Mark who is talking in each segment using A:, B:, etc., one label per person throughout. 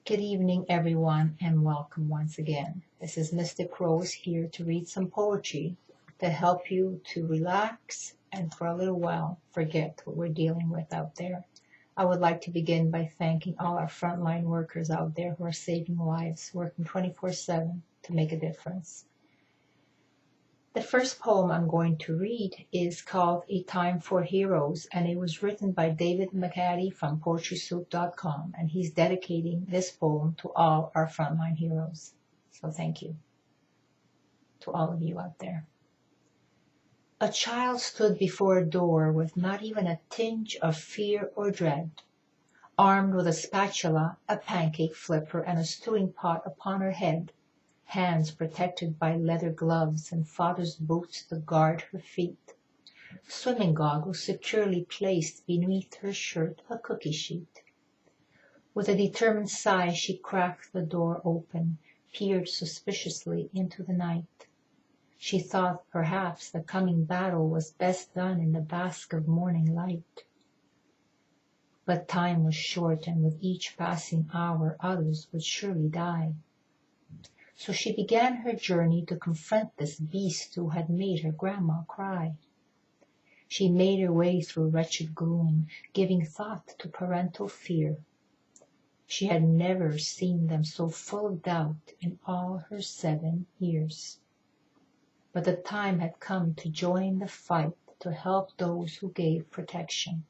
A: Good evening, everyone, and welcome once again. This is Mystic Rose here to read some poetry to help you to relax and for a little while forget what we're dealing with out there. I would like to begin by thanking all our frontline workers out there who are saving lives, working 24/7 to make a difference. The first poem I'm going to read is called A Time for Heroes, and it was written by David McHattie from poetrysoup.com, and he's dedicating this poem to all our frontline heroes. So thank you to all of you out there. A child stood before a door with not even a tinge of fear or dread, armed with a spatula, a pancake flipper, and a stewing pot upon her head, hands protected by leather gloves and father's boots to guard her feet, swimming goggles securely placed beneath her shirt, a cookie sheet. With a determined sigh she cracked the door open, peered suspiciously into the night. She thought perhaps the coming battle was best done in the bask of morning light. But time was short, and with each passing hour others would surely die. So she began her journey to confront this beast who had made her grandma cry. She made her way through wretched gloom, giving thought to parental fear. She had never seen them so full of doubt in all her 7 years. But the time had come to join the fight to help those who gave protection.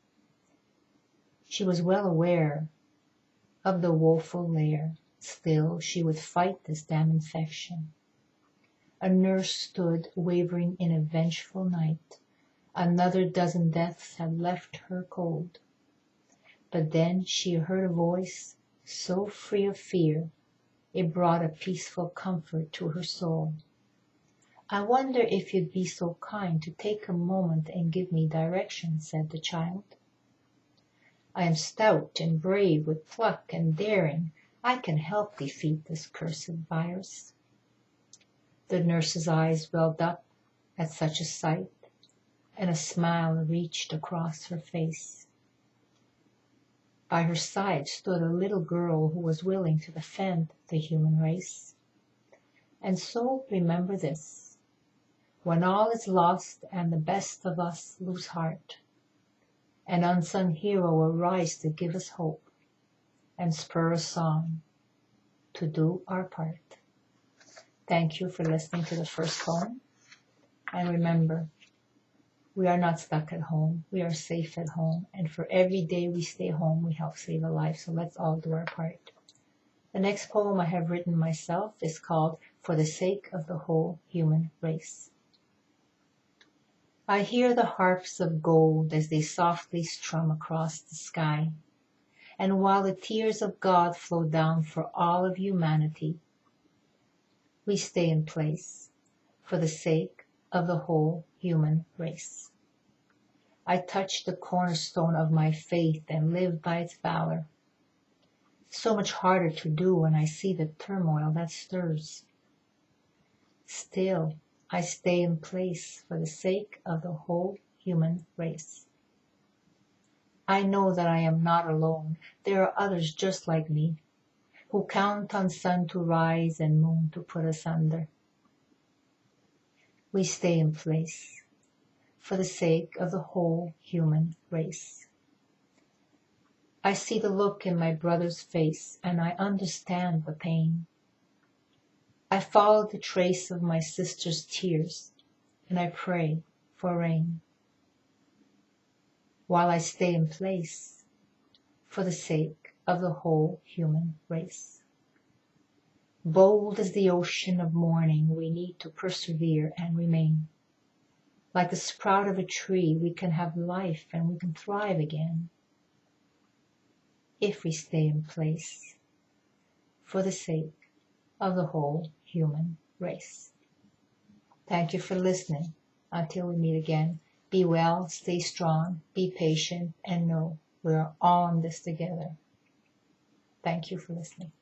A: She was well aware of the woeful lair. Still, she would fight this damn infection. A nurse stood wavering in a vengeful night. Another dozen deaths had left her cold. But then she heard a voice so free of fear, it brought a peaceful comfort to her soul. "I wonder if you'd be so kind to take a moment and give me direction," said the child. "I am stout and brave with pluck and daring. I can help defeat this cursed virus." The nurse's eyes welled up at such a sight, and a smile reached across her face. By her side stood a little girl who was willing to defend the human race. And so remember this: when all is lost and the best of us lose heart, an unsung hero will rise to give us hope and spur us on to do our part. Thank you for listening to the first poem. And remember, we are not stuck at home. We are safe at home. And for every day we stay home, we help save a life. So let's all do our part. The next poem I have written myself is called For the Sake of the Whole Human Race. I hear the harps of gold as they softly strum across the sky. And while the tears of God flow down for all of humanity, we stay in place for the sake of the whole human race. I touch the cornerstone of my faith and live by its valor. So much harder to do when I see the turmoil that stirs. Still, I stay in place for the sake of the whole human race. I know that I am not alone. There are others just like me, who count on sun to rise and moon to put us under. We stay in place for the sake of the whole human race. I see the look in my brother's face, and I understand the pain. I follow the trace of my sister's tears, and I pray for rain. While I stay in place for the sake of the whole human race. Bold as the ocean of morning, we need to persevere and remain. Like the sprout of a tree, we can have life and we can thrive again. If we stay in place for the sake of the whole human race. Thank you for listening. Until we meet again, be well, stay strong, be patient, and know we are all in this together. Thank you for listening.